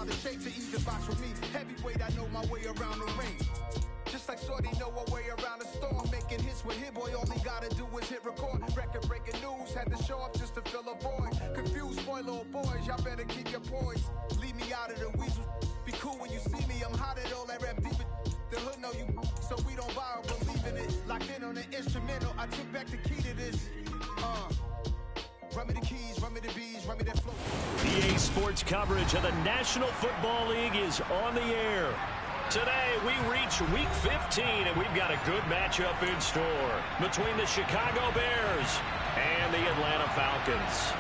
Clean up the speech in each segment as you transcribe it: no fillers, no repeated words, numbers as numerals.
out of shape to even box with me. Heavyweight, I know my way around the ring. Just like Shorty know her way around the store. Making hits with Hit Boy, all he gotta do is hit record. Record breaking news, had to show up just to fill a void. Confused boy, little boys, y'all better keep your poise. Leave me out of the weasel. Be cool when you see me, I'm hot at all that rap deep. The hood know you, so we don't borrow, believe in it. Locked in on the instrumental, I took back the key to this. Run me the keys, run me the bees, run me that flow. EA Sports coverage of the National Football League is on the air. Today, we reach Week 15, and we've got a good matchup in store between the Chicago Bears and the Atlanta Falcons.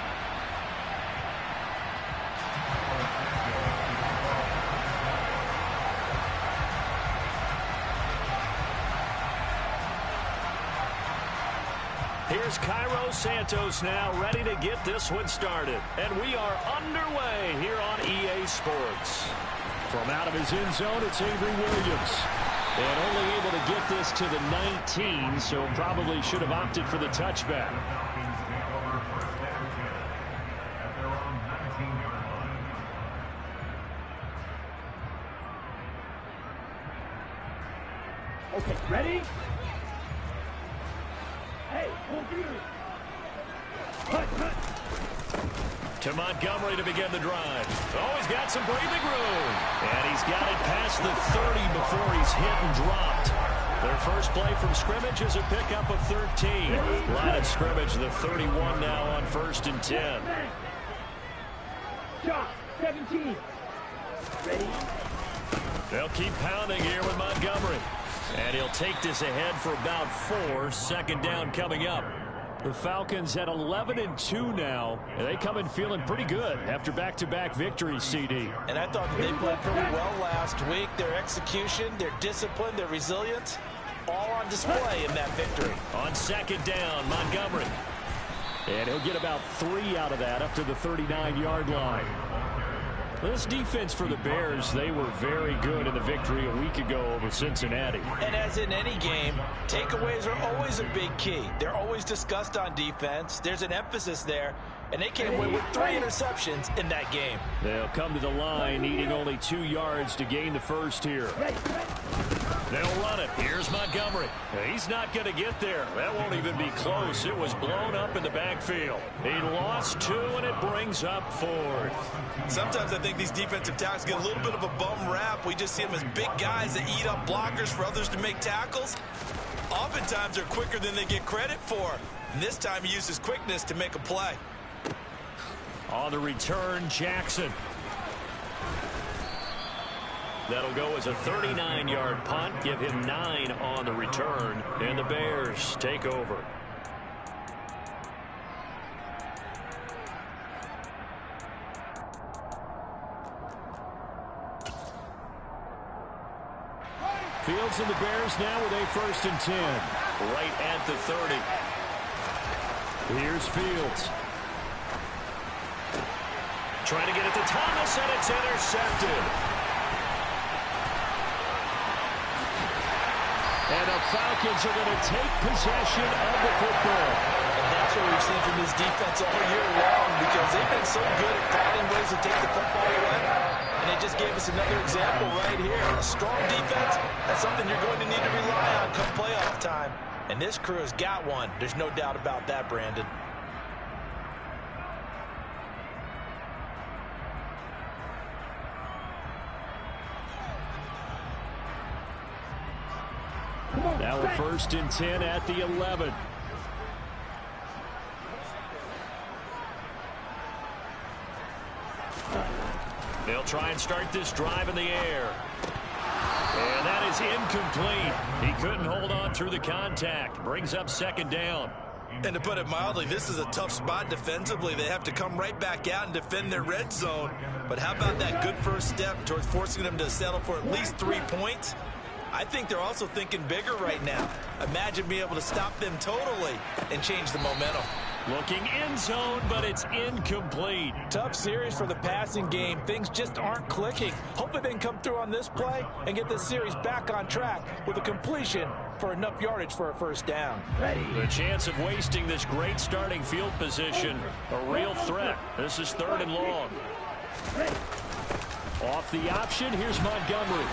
Here's Cairo Santos now, ready to get this one started. And we are underway here on EA Sports. From out of his end zone, it's Avery Williams. And only able to get this to the 19, so probably should have opted for the touchback. Okay, ready? Hey, to Montgomery to begin the drive. Oh, he's got some breathing room. And he's got it past the 30 before he's hit and dropped. Their first play from scrimmage is a pickup of 13. Line of scrimmage, the 31 now on 1st and 10. Shot, 17. Ready? They'll keep pounding here with Montgomery. And he'll take this ahead for about 4. Second down coming up. The Falcons at 11-2 now, and they come in feeling pretty good after back-to-back victories, CD. And I thought they played pretty well last week. Their execution, their discipline, their resilience, all on display in that victory. On second down, Montgomery. And he'll get about 3 out of that up to the 39-yard line. This defense for the Bears, they were very good in the victory a week ago over Cincinnati. And as in any game, takeaways are always a big key. They're always discussed on defense. There's an emphasis there, and they came away with 3 interceptions in that game. They'll come to the line, needing only 2 yards to gain the first here. They'll run it. Here's Montgomery. He's not going to get there. That won't even be close. It was blown up in the backfield. He lost 2, and it brings up 4th. Sometimes I think these defensive tackles get a little bit of a bum rap. We just see them as big guys that eat up blockers for others to make tackles. Oftentimes they're quicker than they get credit for. And this time he used his quickness to make a play. On the return, Jackson. That'll go as a 39-yard punt. Give him 9 on the return. And the Bears take over. Fields and the Bears now with a 1st and 10. Right at the 30. Here's Fields. Trying to get it to Thomas, and it's intercepted. And the Falcons are going to take possession of the football. And that's what we've seen from this defense all year long, because they've been so good at finding ways to take the football away. And they just gave us another example right here. A strong defense, that's something you're going to need to rely on come playoff time. And this crew has got one. There's no doubt about that, Brandon. Now a 1st and 10 at the 11. They'll try and start this drive in the air. And that is incomplete. He couldn't hold on through the contact. Brings up 2nd down. And to put it mildly, this is a tough spot defensively. They have to come right back out and defend their red zone. But how about that good first step towards forcing them to settle for at least 3 points? I think they're also thinking bigger right now. Imagine being able to stop them totally and change the momentum. Looking end zone, but it's incomplete. Tough series for the passing game. Things just aren't clicking. Hopefully they can come through on this play and get this series back on track with a completion for enough yardage for a 1st down. The chance of wasting this great starting field position, a real threat. This is 3rd and long. Off the option, here's Montgomery.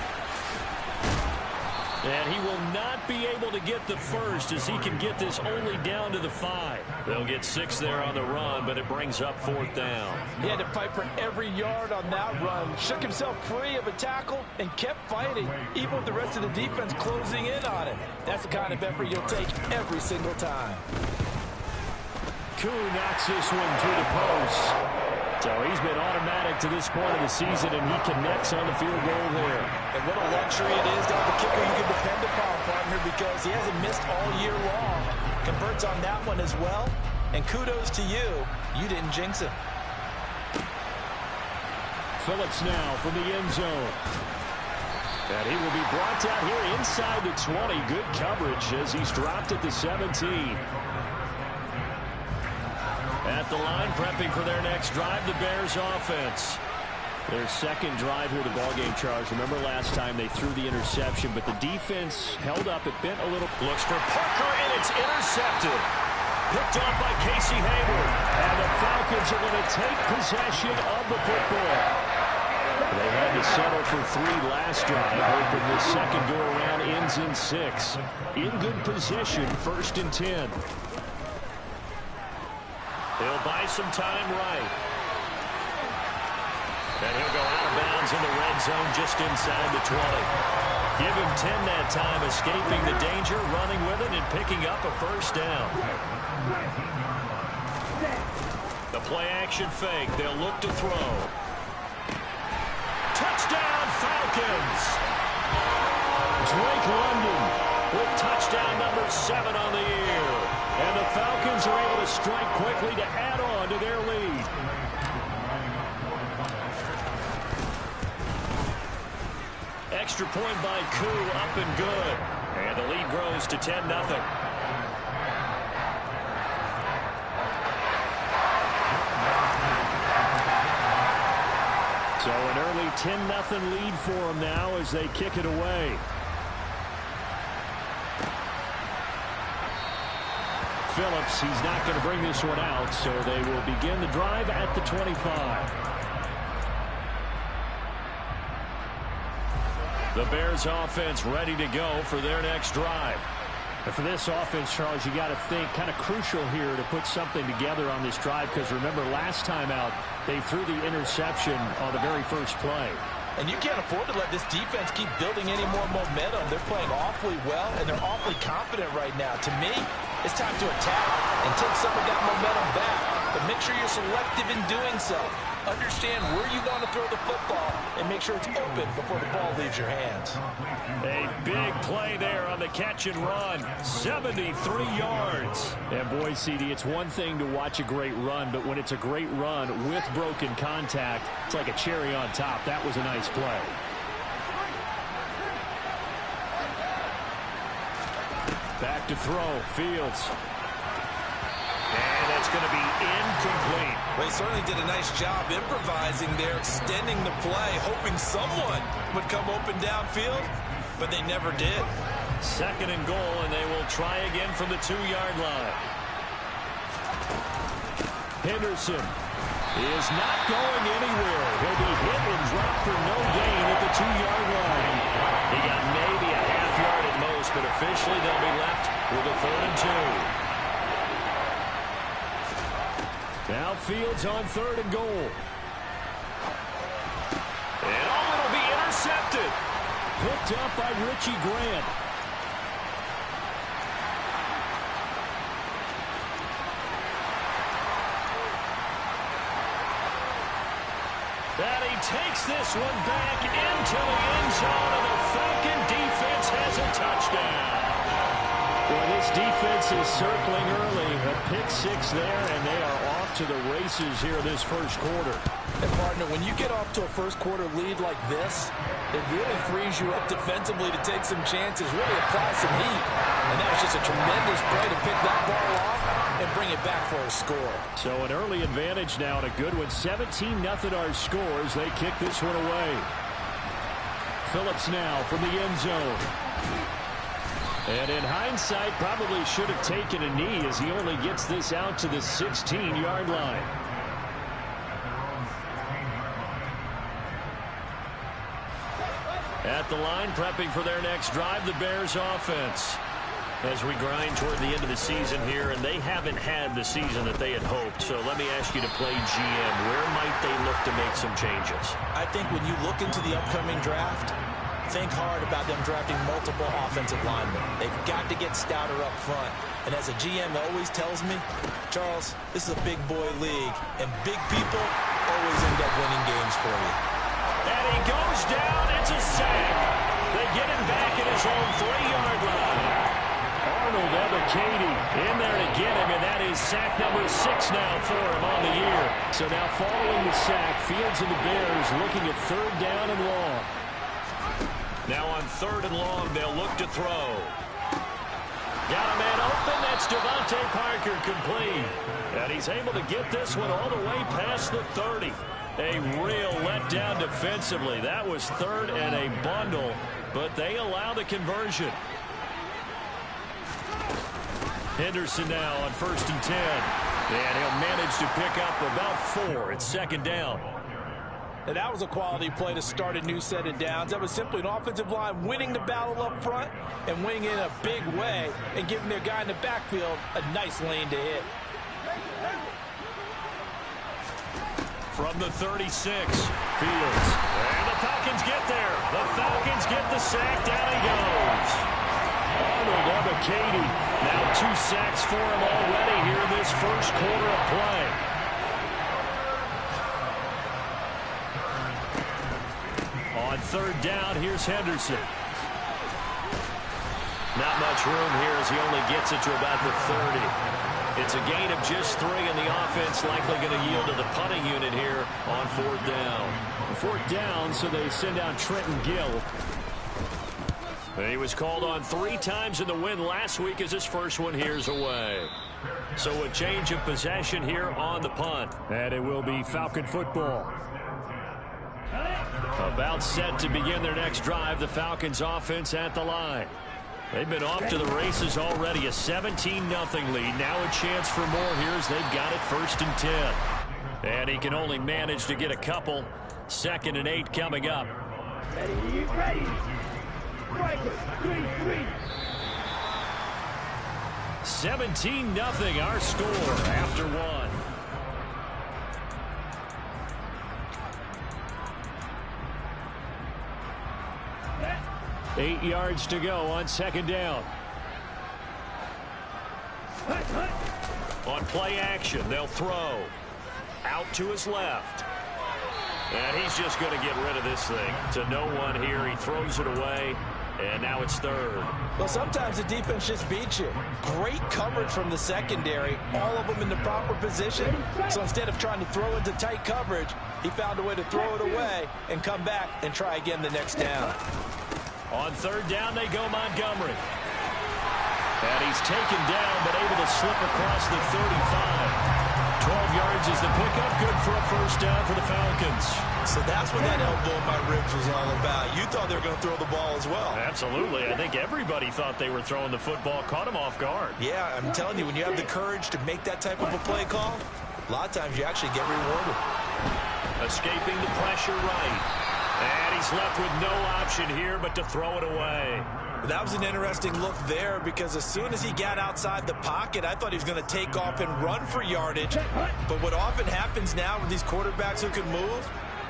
And he will not be able to get the first as he can get this only down to the 5. They'll get 6 there on the run, but it brings up 4th down. He had to fight for every yard on that run. Shook himself free of a tackle and kept fighting, even with the rest of the defense closing in on him. That's the kind of effort you'll take every single time. Koo knocks this one through the post. So he's been automatic to this point of the season, and he connects on the field goal there. And what a luxury it is to have a kicker you can depend upon, partner, because he hasn't missed all year long. Converts on that one as well. And kudos to you. You didn't jinx him. Phillips now from the end zone. And he will be brought down here inside the 20. Good coverage as he's dropped at the 17. At the line, prepping for their next drive, the Bears offense. Their second drive here to ballgame, Charles. Remember last time they threw the interception, but the defense held up. It bent a little. Looks for Parker, and it's intercepted. Picked off by Casey Hayward. And the Falcons are going to take possession of the football. They had to settle for 3 last drive, hoping the second go-around ends in 6. In good position, 1st and 10. He'll buy some time right. And he'll go out of bounds in the red zone just inside the 20. Give him 10 that time, escaping the danger, running with it, and picking up a 1st down. The play-action fake. They'll look to throw. Touchdown, Falcons! Drake London with touchdown number 7 on the year. And the Falcons are able to strike quickly to add on to their lead. Extra point by Koo, up and good. And the lead grows to 10-0. So an early 10-0 lead for them now as they kick it away. Phillips, he's not going to bring this one out, so they will begin the drive at the 25. The Bears offense ready to go for their next drive. And for this offense, Charles, you got to think kind of crucial here to put something together on this drive, because remember last time out they threw the interception on the very first play. And you can't afford to let this defense keep building any more momentum. They're playing awfully well, and they're awfully confident right now. To me, it's time to attack and take some of that momentum back. But make sure you're selective in doing so. Understand where you want to throw the football and make sure it's open before the ball leaves your hands. A big play there on the catch and run. 73 yards. And boy, CD, it's one thing to watch a great run, but when it's a great run with broken contact, it's like a cherry on top. That was a nice play. Back to throw. Fields. And that's going to be incomplete. Well, he certainly did a nice job improvising there, extending the play, hoping someone would come open downfield, but they never did. 2nd and goal, and they will try again from the 2-yard line. Henderson is not going anywhere. He'll be hit and dropped for no gain at the 2-yard line. He got maybe a half yard at most, but officially they'll be left with a 3rd and 2. Now Fields on 3rd and goal. And it'll be intercepted. Picked up by Richie Grant. And he takes this one back into the end zone, and the Falcon defense has a touchdown. Well, this defense is circling early. A pick 6 there, and they are off to the races here this first quarter. And, partner, when you get off to a first-quarter lead like this, it really frees you up defensively to take some chances, really apply some heat. And that was just a tremendous play to pick that ball off and bring it back for a score. So an early advantage now, and a good one. 17-0 our scores. They kick this one away. Phillips now from the end zone. And in hindsight, probably should have taken a knee as he only gets this out to the 16-yard line. At the line, prepping for their next drive, the Bears offense. As we grind toward the end of the season here, and they haven't had the season that they had hoped. So let me ask you to play GM. Where might they look to make some changes? I think when you look into the upcoming draft, think hard about them drafting multiple offensive linemen. They've got to get stouter up front. And as a GM always tells me, Charles, this is a big boy league, and big people always end up winning games for you. And he goes down. It's a sack. They get him back at his own 3-yard line. Arnold Ebiketie in there to get him, and that is sack number 6 now for him on the year. So now following the sack, Fields and the Bears looking at 3rd down and long. Now on 3rd and long, they'll look to throw. Got a man open. That's Devontae Parker complete. And he's able to get this one all the way past the 30. A real letdown defensively. That was 3rd and a bundle, but they allow the conversion. Henderson now on 1st and 10. And he'll manage to pick up about 4. It's 2nd down. And that was a quality play to start a new set of downs. That was simply an offensive line winning the battle up front and winning in a big way and giving their guy in the backfield a nice lane to hit. From the 36, Fields. And the Falcons get there. The Falcons get the sack. Down he goes. Arnold Ebiketie. Now 2 sacks for him already here in this first quarter of play. On 3rd down, here's Henderson. Not much room here as he only gets it to about the 30. It's a gain of just 3, and the offense likely going to yield to the punting unit here on 4th down. 4th down, so they send out Trenton Gill. He was called on 3 times in the win last week as his first one here's away. So a change of possession here on the punt. And it will be Falcon football. About set to begin their next drive, the Falcons offense at the line. They've been off to the races already, a 17-0 lead. Now a chance for more here as they've got it 1st and 10. And he can only manage to get a couple. 2nd and 8 coming up. Ready, ready. 17-0 our score after 1. Eight yards to go on 2nd down. On play action, they'll throw. Out to his left. And he's just going to get rid of this thing. To no one here. He throws it away. And now it's 3rd. Well, sometimes the defense just beats you. Great coverage from the secondary. All of them in the proper position. So instead of trying to throw into tight coverage, he found a way to throw it away and come back and try again the next down. On 3rd down, they go Montgomery. And he's taken down, but able to slip across the 35. 12 yards is the pickup. Good for a 1st down for the Falcons. So that's what that elbow in my ribs was all about. You thought they were going to throw the ball as well. Absolutely. I think everybody thought they were throwing the football. Caught him off guard. Yeah, I'm telling you, when you have the courage to make that type of a play call, a lot of times you actually get rewarded. Escaping the pressure right. And he's left with no option here but to throw it away. That was an interesting look there because as soon as he got outside the pocket, I thought he was going to take off and run for yardage. But what often happens now with these quarterbacks who can move,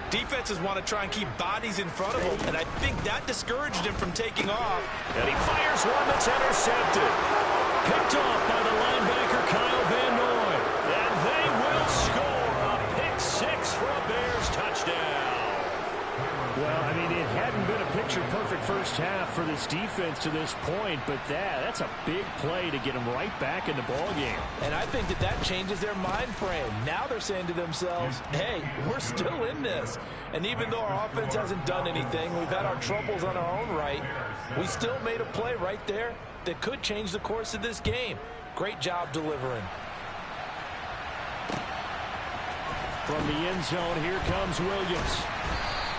defenses want to try and keep bodies in front of them, and I think that discouraged him from taking off. And he fires one that's intercepted. Picked off by the linebacker, Kyle Van Noy. And they will score a pick 6 for a Bears touchdown. Well, I mean, it hadn't been a picture-perfect first half for this defense to this point, but that's a big play to get them right back in the ballgame. And I think that changes their mind frame. Now they're saying to themselves, hey, we're still in this. And even though our offense hasn't done anything, we've had our troubles on our own right, we still made a play right there that could change the course of this game. Great job delivering. From the end zone, here comes Williams.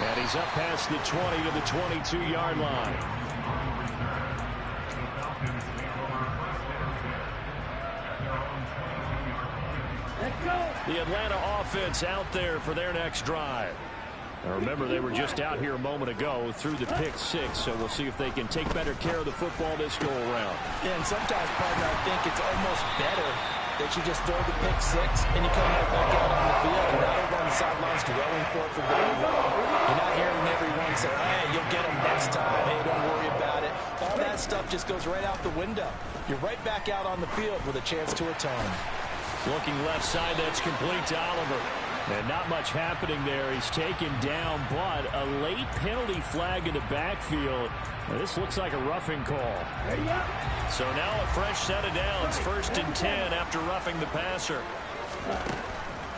And he's up past the 20 to the 22-yard line. Let's go. The Atlanta offense out there for their next drive. Now remember, they were just out here a moment ago through the pick six, so we'll see if they can take better care of the football this go-around. Yeah, and sometimes, partner, I think it's almost better that you just throw the pick six and you come right back out on the field. You're not over on the sidelines dwelling for it for very long. You're not hearing everyone say, hey, you'll get them next time. Hey, don't worry about it. All that stuff just goes right out the window. You're right back out on the field with a chance to atone. Looking left side, that's complete to Oliver. And not much happening there. He's taken down, but a late penalty flag in the backfield. Now, this looks like a roughing call. So now a fresh set of downs. 1st and 10 after roughing the passer.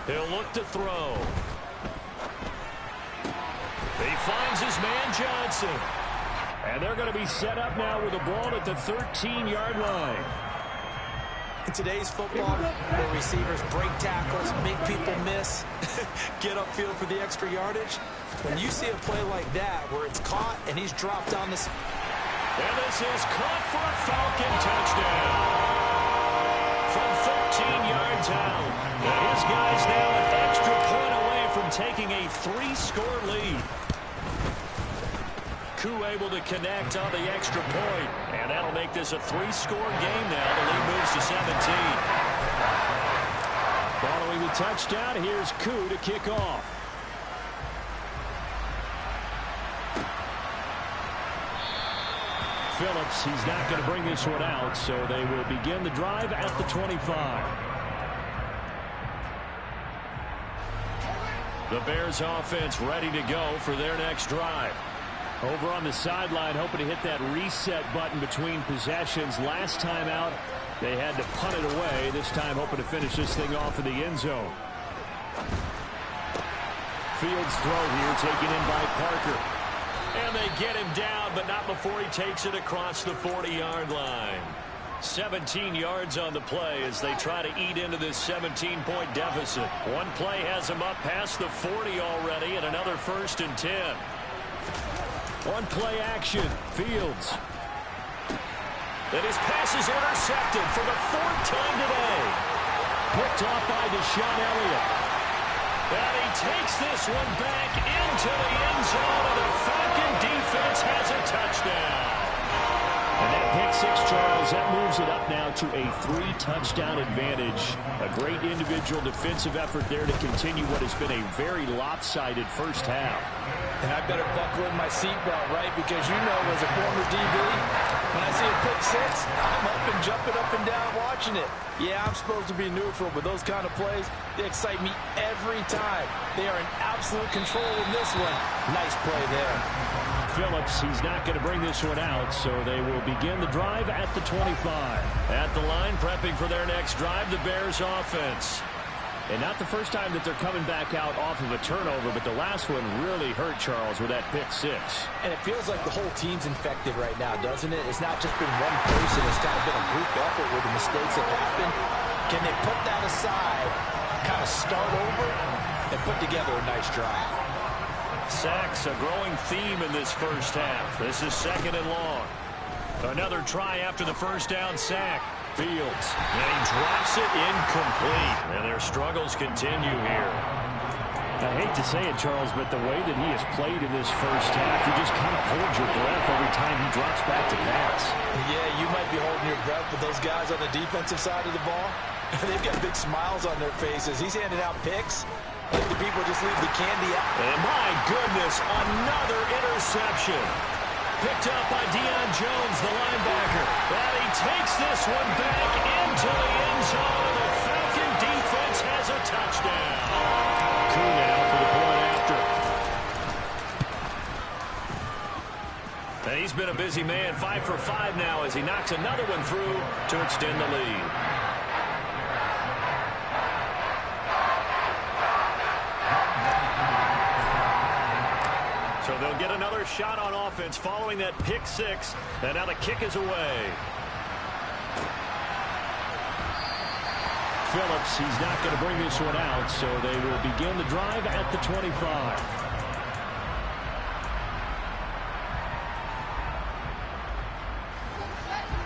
He'll look to throw. He finds his man Johnson. And they're going to be set up now with the ball at the 13-yard line. In today's football, where receivers break tackles, make people miss, get upfield for the extra yardage, when you see a play like that where it's caught and he's dropped on the... And this is caught for a Falcon touchdown. From 13 yards out. And his guy's now an extra point away from taking a 3-score lead. Koo able to connect on the extra point. And that'll make this a 3-score game now. The lead moves to 17. Following the touchdown, here's Koo to kick off. Phillips, he's not going to bring this one out, so they will begin the drive at the 25. The Bears offense ready to go for their next drive. Over on the sideline, hoping to hit that reset button between possessions. Last time out, they had to punt it away. This time, hoping to finish this thing off in the end zone. Fields throw here, taken in by Parker. And they get him down, but not before he takes it across the 40-yard line. 17 yards on the play as they try to eat into this 17-point deficit. One play has them up past the 40 already, and another 1st and 10. One play action. Fields. And his pass is intercepted for the 4th time today. Picked off by Deshaun Elliott. And he takes this one back into the end zone, and the Falcon defense has a touchdown. And that pick six, Charles, that moves it up now to a 3-touchdown advantage. A great individual defensive effort there to continue what has been a very lopsided first half. And I better buckle in my seatbelt, right? Because you know, as a former DB, when I see a pick six, I'm up and jumping up and down watching it. Yeah, I'm supposed to be neutral, but those kind of plays, they excite me every time. They are in absolute control in this one. Nice play there. Phillips, he's not going to bring this one out, so they will begin the drive at the 25. At the line, prepping for their next drive, the Bears offense. And not the first time that they're coming back out off of a turnover, but the last one really hurt Charles with that pick six. And it feels like the whole team's infected right now, doesn't it? It's not just been one person. It's kind of been a group effort where the mistakes have happened. Can they put that aside, kind of start over, and put together a nice drive? Sacks, a growing theme in this first half. This is 2nd and long. Another try after the first down sack. Fields, and he drops it incomplete. And their struggles continue here. I hate to say it, Charles, but the way that he has played in this first half, you just kind of hold your breath every time he drops back to pass. Yeah, you might be holding your breath, but those guys on the defensive side of the ball, they've got big smiles on their faces. He's handing out picks. Like the people just leave the candy out. And my goodness, another interception. Picked up by Deion Jones, the linebacker. And he takes this one back into the end zone, and the Falcon defense has a touchdown. Koo now for the point after. And he's been a busy man, 5 for 5 now as he knocks another one through to extend the lead. So they'll get another shot on offense following that pick six. And now the kick is away. Phillips, he's not going to bring this one out, so they will begin the drive at the 25.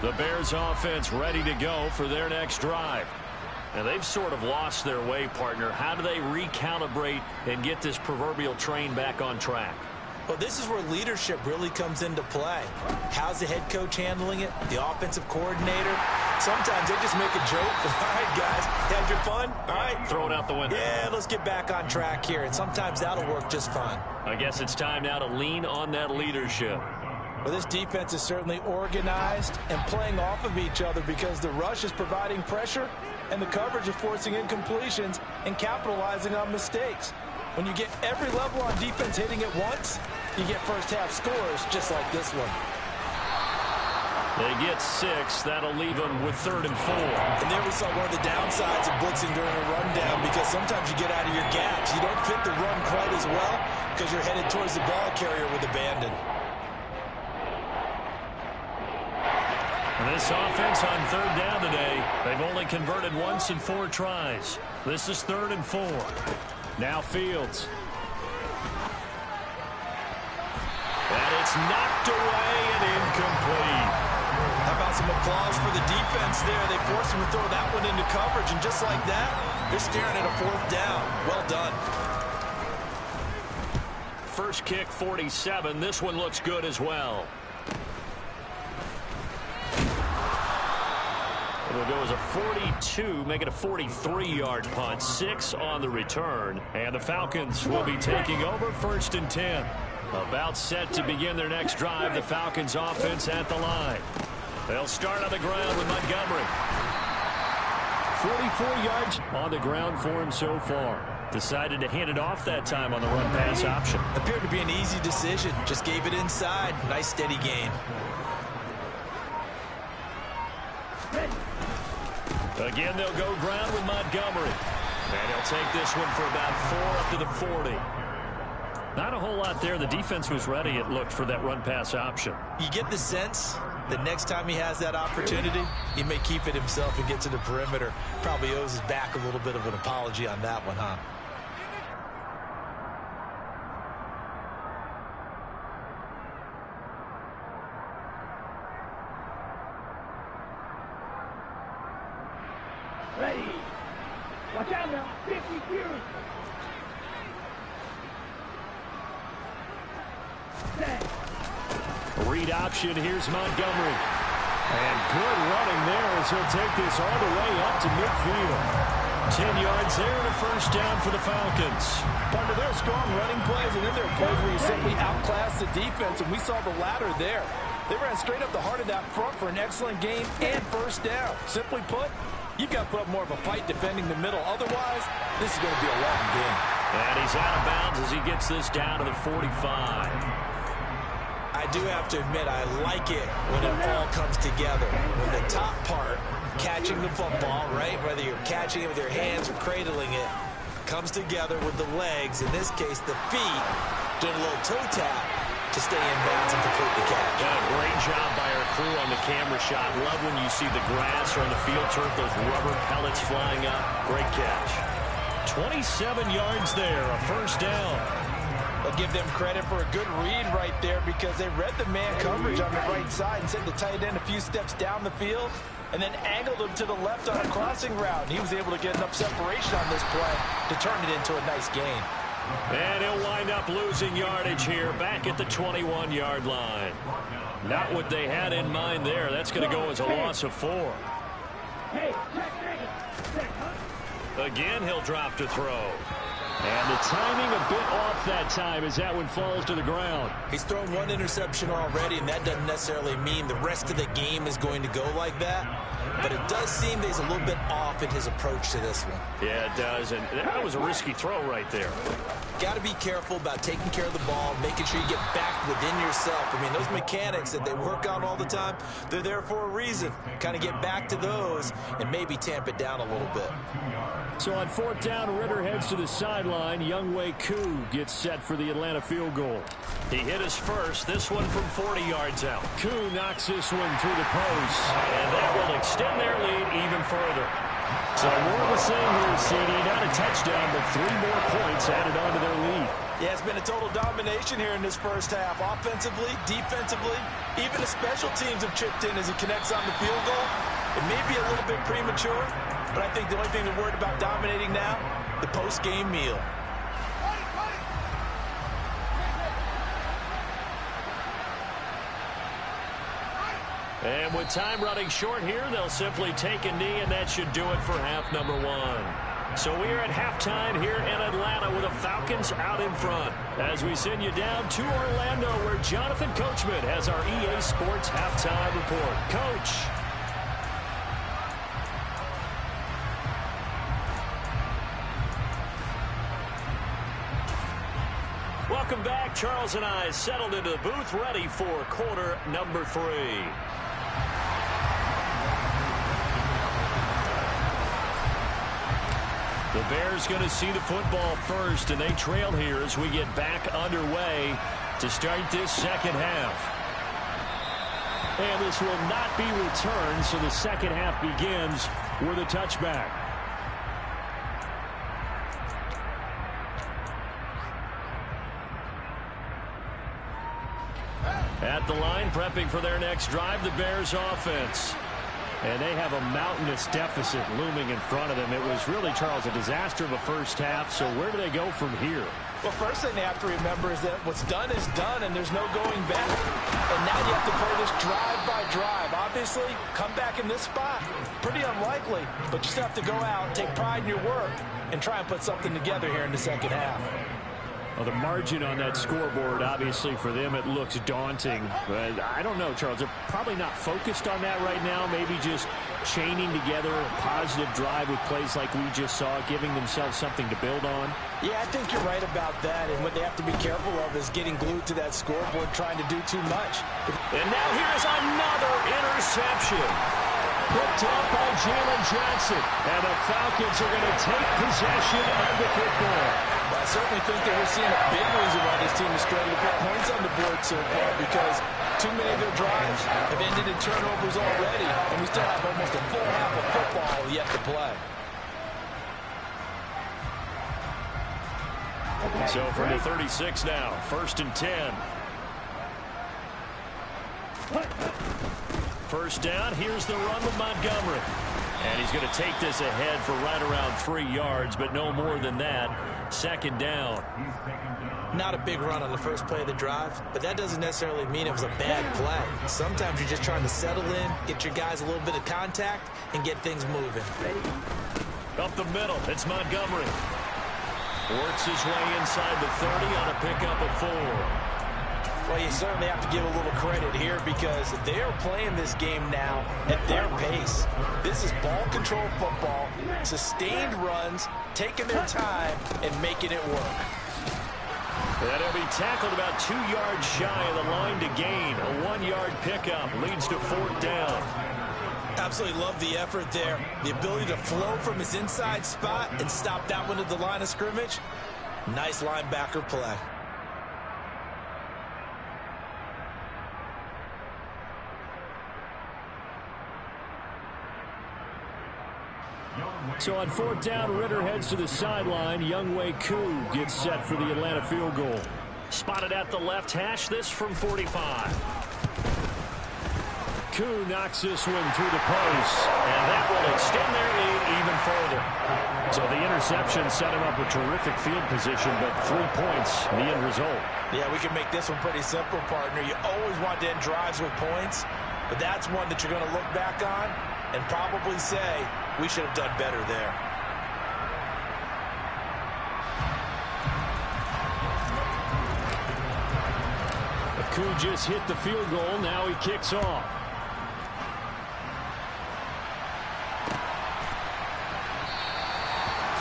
The Bears offense ready to go for their next drive. And they've sort of lost their way, partner. How do they recalibrate and get this proverbial train back on track? Well, this is where leadership really comes into play. How's the head coach handling it? The offensive coordinator? Sometimes they just make a joke. All right, guys, had your fun? All right. Throw it out the window. Yeah, let's get back on track here. And sometimes that'll work just fine. I guess it's time now to lean on that leadership. Well, this defense is certainly organized and playing off of each other because the rush is providing pressure and the coverage is forcing incompletions and capitalizing on mistakes. When you get every level on defense hitting at once, you get first-half scores just like this one. They get 6. That'll leave them with 3rd and 4. And there we saw one of the downsides of blitzing during a rundown because sometimes you get out of your gaps. You don't fit the run quite as well because you're headed towards the ball carrier with abandon. This offense on 3rd down today, they've only converted once in 4 tries. This is 3rd and 4. Now Fields. And it's knocked away and incomplete. How about some applause for the defense there? They forced him to throw that one into coverage, and just like that, they're staring at a 4th down. Well done. First kick, 47. This one looks good as well. It'll go as a 42, make it a 43-yard punt. 6 on the return. And the Falcons will be taking over 1st and 10. About set to begin their next drive. The Falcons offense at the line. They'll start on the ground with Montgomery. 44 yards on the ground for him so far. Decided to hand it off that time on the run-pass option. Appeared to be an easy decision. Just gave it inside. Nice steady gain. Again, they'll go ground with Montgomery. And he'll take this one for about 4 up to the 40. Not a whole lot there. The defense was ready, it looked, for that run-pass option. You get the sense that next time he has that opportunity, he may keep it himself and get to the perimeter. Probably owes his back a little bit of an apology on that one, huh? Ready. Watch out now. 50 feet. Read option. Here's Montgomery. And good running there as he'll take this all the way up to midfield. 10 yards there and a 1st down for the Falcons. Partner, there are strong running plays, and then there are plays where you simply outclass the defense, and we saw the latter there. They ran straight up the heart of that front for an excellent game and 1st down. Simply put, you've got to put up more of a fight defending the middle. Otherwise, this is going to be a long game. And he's out of bounds as he gets this down to the 45. I do have to admit, I like it when it all comes together. When the top part, catching the football, right, whether you're catching it with your hands or cradling it, comes together with the legs, in this case the feet, doing a little toe tap to stay in bounds and complete the catch. Yeah, great job by our crew on the camera shot. Love when you see the grass or on the field turf, those rubber pellets flying up. Great catch. 27 yards there, a 1st down. I'll give them credit for a good read right there because they read the man coverage on the right side and sent the tight end a few steps down the field and then angled him to the left on a crossing route. He was able to get enough separation on this play to turn it into a nice gain. And he'll wind up losing yardage here back at the 21-yard line. Not what they had in mind there. That's going to go as a loss of 4. Again, he'll drop to throw. And the timing a bit off that time as that one falls to the ground. He's thrown 1 interception already, and that doesn't necessarily mean the rest of the game is going to go like that. But it does seem that he's a little bit off in his approach to this one. Yeah, it does. And that was a risky throw right there. Got to be careful about taking care of the ball, making sure you get back within yourself. I mean, those mechanics that they work on all the time, they're there for a reason. Kind of get back to those and maybe tamp it down a little bit. So on 4th down, Ritter heads to the sideline. Younghoe Koo gets set for the Atlanta field goal. He hit his first, this one from 40 yards out. Koo knocks this one through the post, and that will extend their lead even further. So more of the same here, CD. Not a touchdown, but 3 more points added on to their lead. Yeah, it's been a total domination here in this 1st half. Offensively, defensively, even the special teams have chipped in as he connects on the field goal. It may be a little bit premature, But I think the only thing they're worried about dominating now, the post-game meal. And with time running short here, they'll simply take a knee, and that should do it for half number one. So we are at halftime here in Atlanta with the Falcons out in front. As we send you down to Orlando, where Jonathan Coachman has our EA Sports halftime report. Coach. Welcome back. Charles and I settled into the booth, ready for quarter number 3. The Bears going to see the football first, and they trail here as we get back underway to start this second half. And this will not be returned, so the second half begins with a touchback. At the line, prepping for their next drive, the Bears offense. And they have a mountainous deficit looming in front of them. It was really, Charles, a disaster of a first half. So where do they go from here? Well, first thing they have to remember is that what's done is done, and there's no going back. And now you have to play this drive by drive. Obviously, come back in this spot. Pretty unlikely, but you still have to go out, take pride in your work, and try and put something together here in the second half. Well, the margin on that scoreboard, obviously, for them, it looks daunting. But I don't know, Charles. They're probably not focused on that right now. Maybe just chaining together a positive drive with plays like we just saw, giving themselves something to build on. Yeah, I think you're right about that. And what they have to be careful of is getting glued to that scoreboard, trying to do too much. And now here's another interception. Picked up by Jalen Johnson. And the Falcons are going to take possession of the football. Well, I certainly think that we're seeing a big reason why this team is struggling to put points on the board so far, because too many of their drives have ended in turnovers already, and we still have almost a full half of football yet to play. So from the 36 now, 1st and 10. First down, here's the run with Montgomery. And he's going to take this ahead for right around 3 yards, but no more than that. Second down. Not a big run on the first play of the drive, but that doesn't necessarily mean it was a bad play. Sometimes you're just trying to settle in, get your guys a little bit of contact, and get things moving. Up the middle, it's Montgomery. Works his way inside the 30 on a pickup of 4. Well, you certainly have to give a little credit here because they are playing this game now at their pace. This is ball control football, sustained runs, taking their time, and making it work. And he'll be tackled about 2 yards shy of the line to gain. A 1-yard pickup leads to 4th down. Absolutely love the effort there. The ability to flow from his inside spot and stop that one at the line of scrimmage. Nice linebacker play. So on 4th down, Ritter heads to the sideline. Younghoe Koo gets set for the Atlanta field goal. Spotted at the left hash, this from 45. Koo knocks this one through the post, and that will extend their lead even further. So the interception set him up with terrific field position, but 3 points, the end result. Yeah, we can make this one pretty simple, partner. You always want to end drives with points, but that's one that you're going to look back on and probably say, we should have done better there. Koo just hit the field goal. Now he kicks off.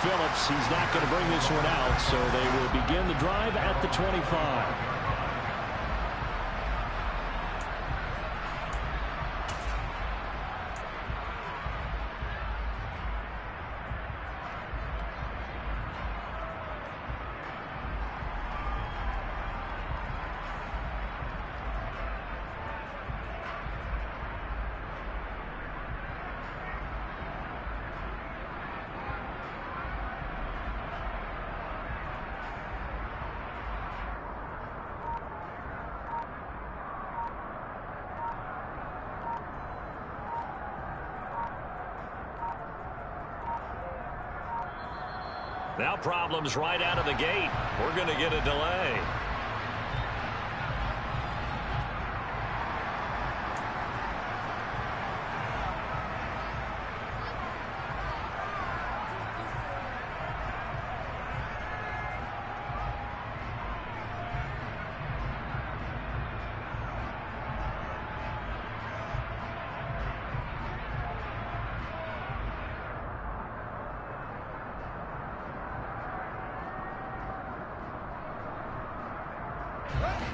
Phillips, he's not going to bring this one out, so they will begin the drive at the 25. Now problems right out of the gate. We're going to get a delay.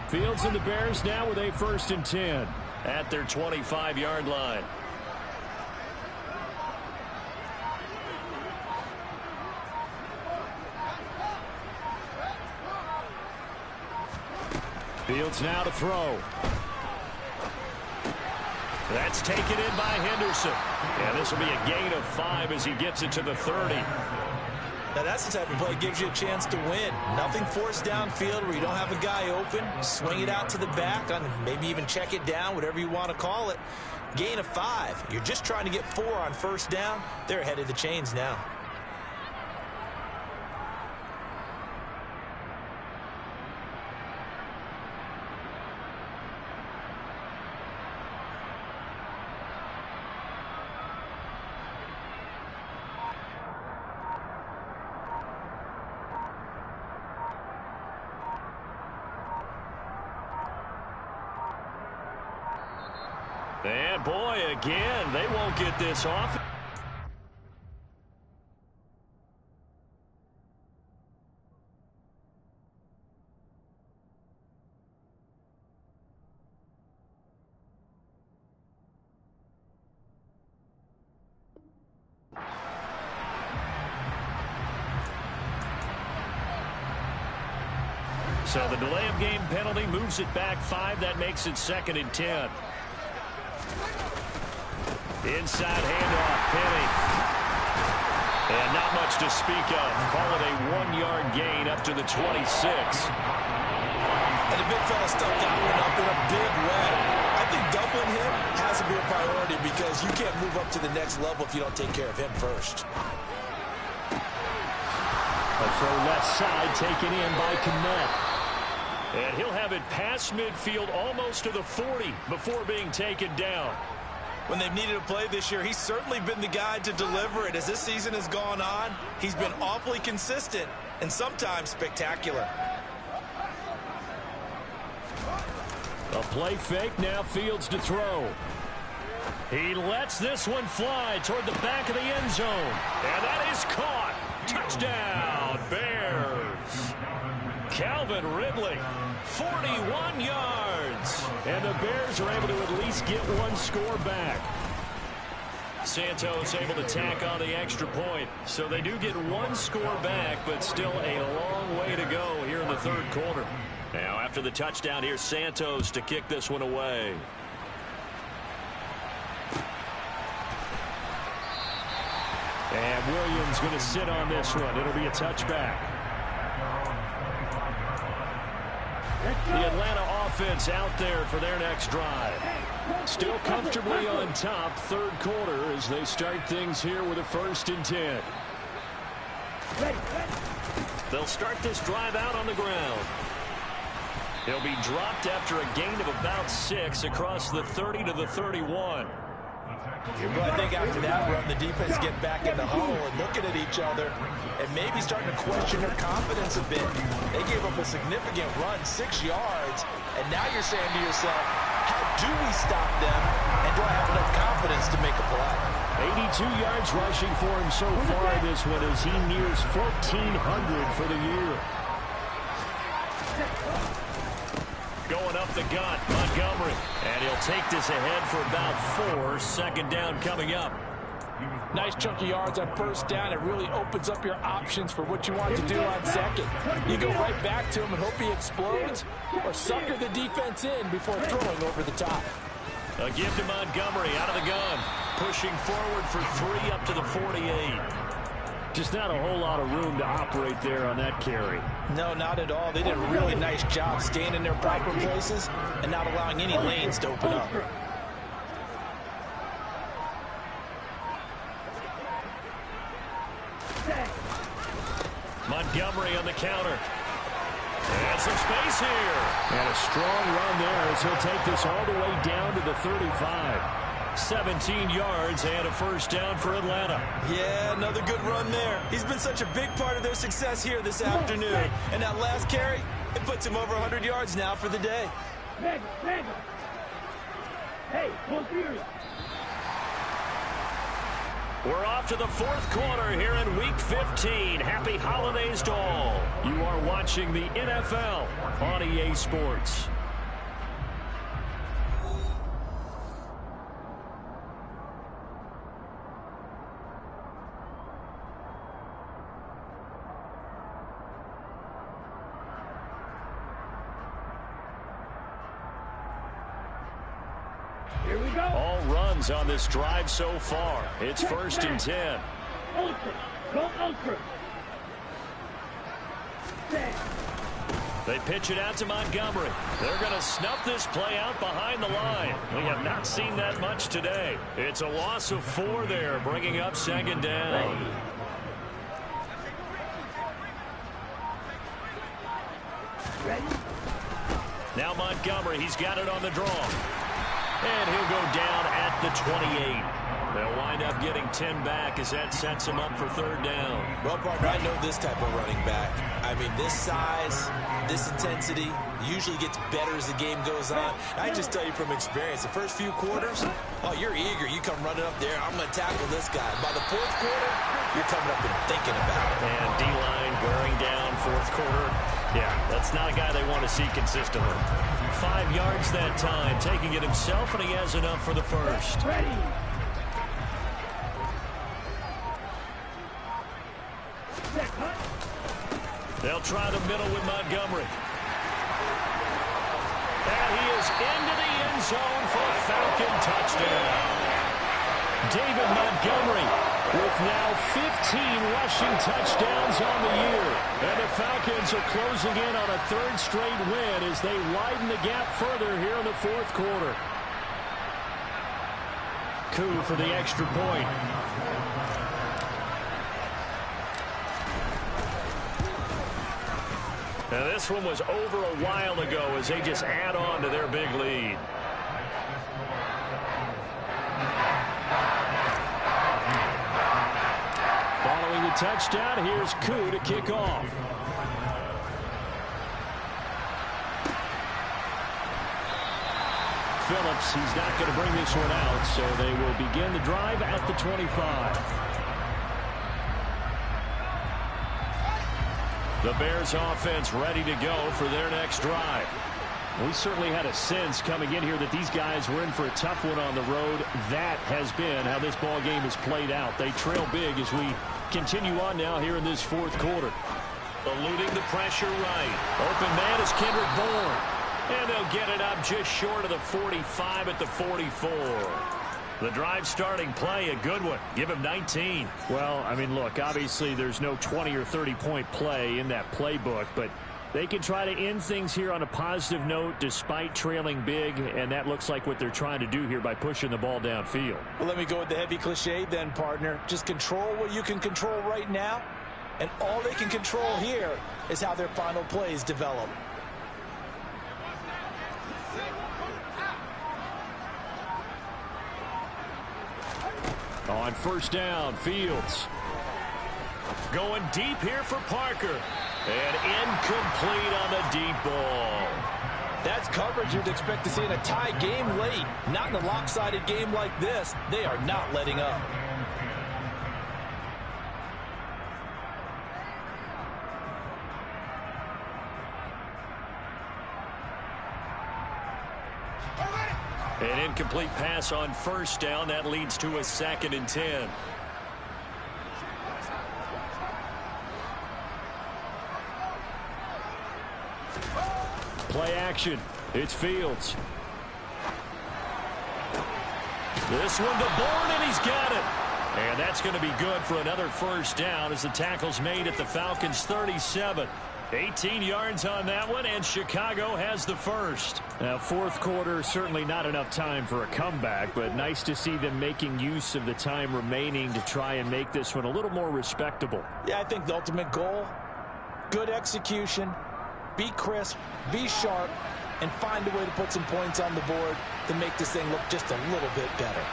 Fields and the Bears now with a 1st and 10 at their 25-yard line. Fields now to throw. That's taken in by Henderson. And this will be a gain of 5 as he gets it to the 30. Now that's the type of play that gives you a chance to win. Nothing forced downfield where you don't have a guy open. Swing it out to the back, maybe even check it down, whatever you want to call it. Gain of 5. You're just trying to get 4 on 1st down. They're ahead of the chains now. And boy, again, they won't get this off. So the delay of game penalty moves it back 5. That makes it 2nd and 10. Inside handoff, Penny. And not much to speak of. Call it a 1-yard gain up to the 26. And the big fella stuffed that one up in a big way. I think doubling him has to be a priority because you can't move up to the next level if you don't take care of him first. A throw left side taken in by Kmet. And he'll have it past midfield almost to the 40 before being taken down. When they've needed a play this year, he's certainly been the guy to deliver it. As this season has gone on, he's been awfully consistent and sometimes spectacular. A play fake, now Fields to throw. He lets this one fly toward the back of the end zone. And that is caught. Touchdown, Bears. Calvin Ridley, 41 yards. And the Bears are able to at least get 1 score back. Santos able to tack on the extra point. So they do get 1 score back, but still a long way to go here in the 3rd quarter. Now after the touchdown, here's Santos to kick this one away. And Williams going to sit on this one. It'll be a touchback. The Atlanta offense out there for their next drive. Still comfortably on top, 3rd quarter as they start things here with a 1st and 10. They'll start this drive out on the ground. He'll be dropped after a gain of about 6 across the 30 to the 31. Well, I think after that run, the defense get back in the huddle and looking at each other and maybe starting to question their confidence a bit. They gave up a significant run, 6 yards, and now you're saying to yourself, how do we stop them, and do I have enough confidence to make a play? 82 yards rushing for him so far in this one as he nears 1,400 for the year. Going up the gut, Montgomery. And he'll take this ahead for about 4. 2nd down coming up. Nice chunk of yards on 1st down. It really opens up your options for what you want to do on 2nd. You go right back to him and hope he explodes, or sucker the defense in before throwing over the top. A give to Montgomery out of the gun. Pushing forward for 3 up to the 48. Just not a whole lot of room to operate there on that carry. No, not at all. They did a really nice job staying in their proper places and not allowing any lanes to open up. Montgomery on the counter. And some space here. And a strong run there as he'll take this all the way down to the 35. 17 yards and a first down for Atlanta. Yeah, another good run there. He's been such a big part of their success here this afternoon. And that last carry, it puts him over 100 yards now for the day. Hey, go serious. We're off to the fourth quarter here in Week 15. Happy holidays to all. You are watching the NFL on EA Sports. Here we go. All runs on this drive so far. It's first and 10. Ultra. Go ultra. They pitch it out to Montgomery. They're going to snuff this play out behind the line. We have not seen that much today. It's a loss of 4 there, bringing up second down. Ready? Now Montgomery, he's got it on the draw. And he'll go down at the 28. They'll wind up getting 10 back as that sets him up for third down. Well, partner, I know this type of running back. I mean, this size, this intensity usually gets better as the game goes on. I just tell you from experience, the first few quarters, oh, you're eager. You come running up there, I'm going to tackle this guy. By the fourth quarter, you're coming up and thinking about it. And D-line wearing down fourth quarter. Yeah, that's not a guy they want to see consistently. 5 yards that time, taking it himself, and he has enough for the first. Ready. They'll try the middle with Montgomery. And he is into the end zone for a Falcon touchdown. David Montgomery with now 15 rushing touchdowns on the year. And the Falcons are closing in on a third straight win as they widen the gap further here in the fourth quarter. Coup for the extra point. Now this one was over a while ago as they just add on to their big lead. Following the touchdown, here's Coup to kick off. Phillips, he's not going to bring this one out, so they will begin the drive at the 25. The Bears offense ready to go for their next drive. We certainly had a sense coming in here that these guys were in for a tough one on the road. That has been how this ball game has played out. They trail big as we continue on now here in this fourth quarter. Eluding the pressure right. Open man is Kendrick Bourne. And they'll get it up just short of the 45 at the 44. The drive starting play, a good one. Give him 19. Well, I mean, look, obviously there's no 20 or 30-point play in that playbook, but they can try to end things here on a positive note despite trailing big, and that looks like what they're trying to do here by pushing the ball downfield. Well, let me go with the heavy cliche then, partner. Just control what you can control right now, and all they can control here is how their final plays develop. On first down, Fields. Going deep here for Parker. And incomplete on the deep ball. That's coverage you'd expect to see in a tie game late. Not in a lopsided game like this. They are not letting up. An incomplete pass on first down. That leads to a 2nd and 10. Play action. It's Fields. This one to Bourne, and he's got it. And that's going to be good for another first down as the tackle's made at the Falcons' 37. 18 yards on that one, and Chicago has the first. Now, fourth quarter, certainly not enough time for a comeback, but nice to see them making use of the time remaining to try and make this one a little more respectable. Yeah, I think the ultimate goal Good execution, be crisp, be sharp, and find a way to put some points on the board to make this thing look just a little bit better.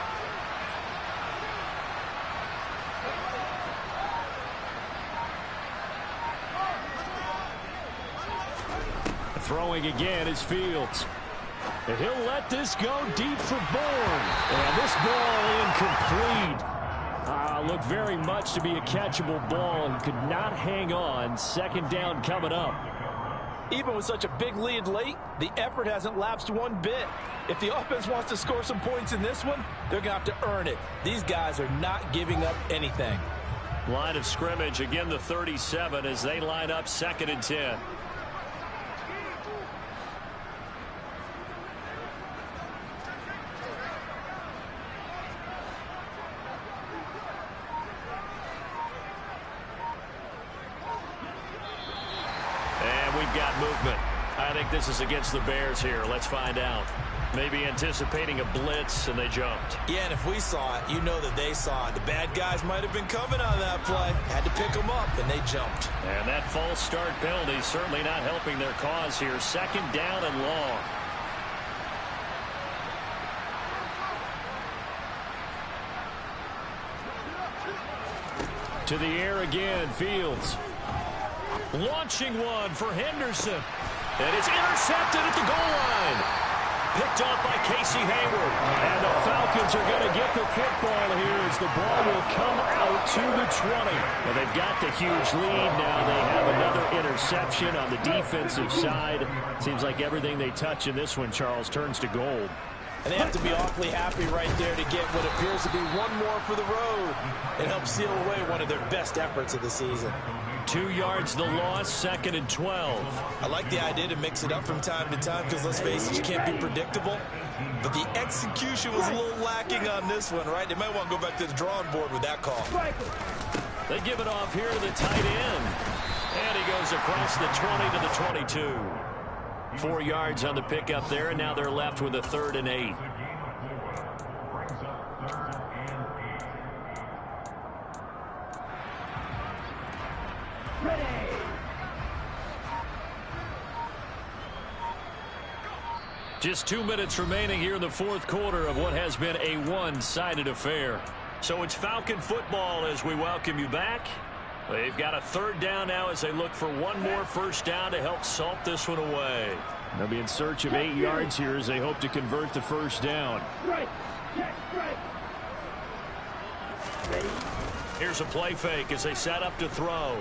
Throwing again is Fields. And he'll let this go deep for Bourne. And this ball incomplete. Looked very much to be a catchable ball and could not hang on. Second down coming up. Even with such a big lead late, the effort hasn't lapsed one bit. If the offense wants to score some points in this one, they're going to have to earn it. These guys are not giving up anything. Line of scrimmage, again the 37 as they line up 2nd and 10. Got movement. I think this is against the Bears here. Let's find out. Maybe anticipating a blitz, and they jumped. Yeah, and if we saw it, you know that they saw it. The bad guys might have been coming on that play. Had to pick them up, and they jumped. And that false start penalty certainly not helping their cause here. 2nd down and long. To the air again, Fields. Launching one for Henderson. And it's intercepted at the goal line. Picked off by Casey Hayward. And the Falcons are going to get the football here as the ball will come out to the 20. Well, they've got the huge lead. Now they have another interception on the defensive side. Seems like everything they touch in this one, Charles, turns to gold. And they have to be awfully happy right there to get what appears to be one more for the road. It helps seal away one of their best efforts of the season. 2 yards the loss, 2nd and 12. I like the idea to mix it up from time to time because, let's face it, you can't be predictable. But the execution was a little lacking on this one, right? They might want to go back to the drawing board with that call. They give it off here to the tight end. And he goes across the 20 to the 22. 4 yards on the pickup there, and now they're left with a 3rd and 8. Just 2 minutes remaining here in the 4th quarter of what has been a one-sided affair. So it's Falcon football as we welcome you back. They've got a 3rd down now as they look for one more 1st down to help salt this one away. They'll be in search of 8 yards here as they hope to convert the 1st down. Here's a play fake as they set up to throw.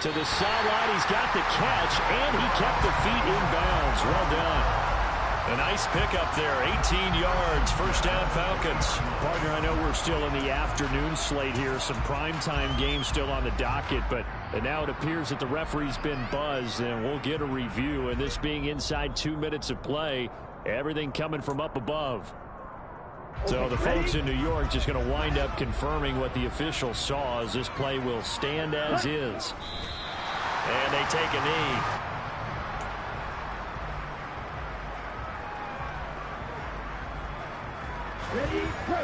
To the sideline, he's got the catch, and he kept the feet in bounds. Well done. A nice pickup there, 18 yards, 1st down Falcons. Partner, I know we're still in the afternoon slate here, some primetime games still on the docket, but now it appears that the referee's been buzzed, and we'll get a review, and this being inside 2 minutes of play, everything coming from up above. So the folks in New York just going to wind up confirming what the officials saw as this play will stand as is. And they take a knee. Ready, go.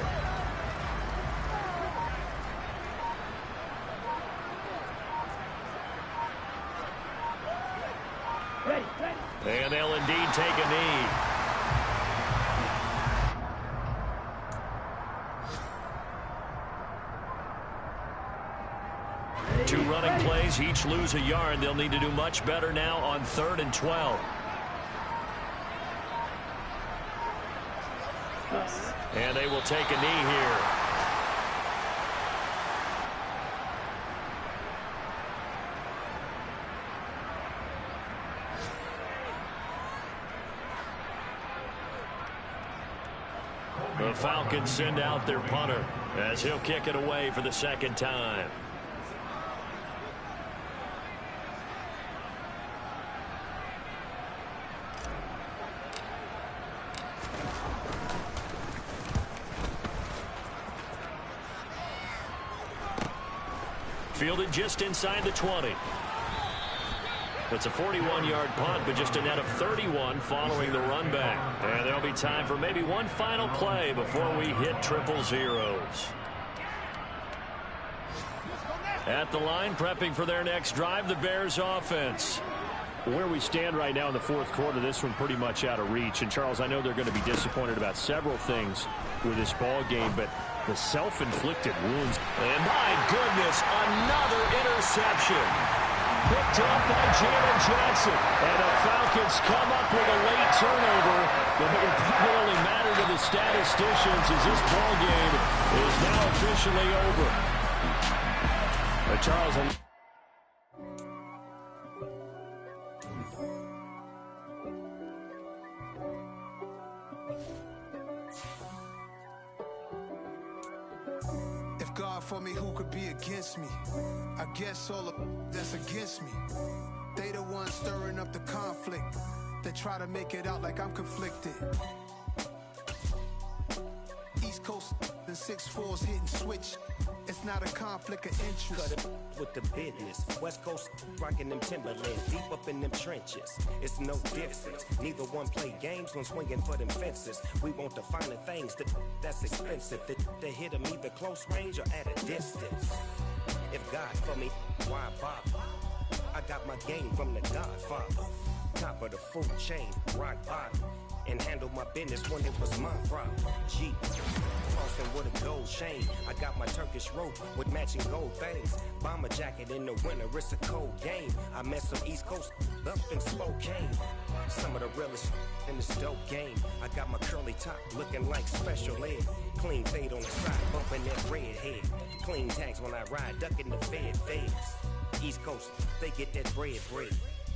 Ready, ready. And they'll indeed take a knee. Two running plays, each lose a yard. They'll need to do much better now on 3rd and 12. And they will take a knee here. The Falcons send out their punter as he'll kick it away for the 2nd time. Fielded just inside the 20. It's a 41-yard punt, but just a net of 31 following the run back. And there'll be time for maybe one final play before we hit triple zeros. At the line, prepping for their next drive, the Bears offense. Where we stand right now in the fourth quarter, this one pretty much out of reach. And, Charles, I know they're going to be disappointed about several things with this ball game, but the self-inflicted wounds. And, my goodness, another interception. Picked up by Jalen Johnson. And the Falcons come up with a late turnover. But it will probably matter to the statisticians as this ball game is now officially over. But Charles, If God for me, who could be against me? I guess all of that's against me. They the ones stirring up the conflict. They try to make it out like I'm conflicted. East Coast and 6'4's hitting switch. It's not a conflict of interest. Cut it with the business. West Coast rocking them Timberlands, deep up in them trenches. It's no difference. Neither one play games when swinging for them fences. We want the finer things that's expensive. They hit them either close range or at a distance. If God for me, why bother? I got my game from the Godfather. Top of the food chain, rock bottom. And handle my business when it was my problem. G, crossing with a gold chain. I got my Turkish rope with matching gold things. Bomber jacket in the winter, it's a cold game. I met some East Coast up in Spokane. Some of the realest in this dope game. I got my curly top looking like special ed. Clean fade on the side, bumping that red head. Clean tags when I ride, ducking the feds. East Coast, they get that bread.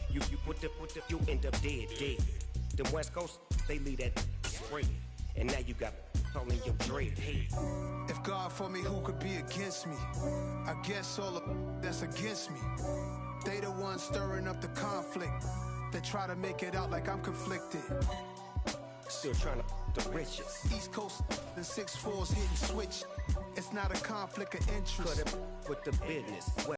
You put the, you end up dead. Them West Coast, they leave that spread. And now you got all in your dread head. If God for me, who could be against me? I guess all of that's against me. They the ones stirring up the conflict. They try to make it out like I'm conflicted. Still trying to the riches. East Coast, the 6'4's hitting switch. It's not a conflict of interest. Cut it with the business.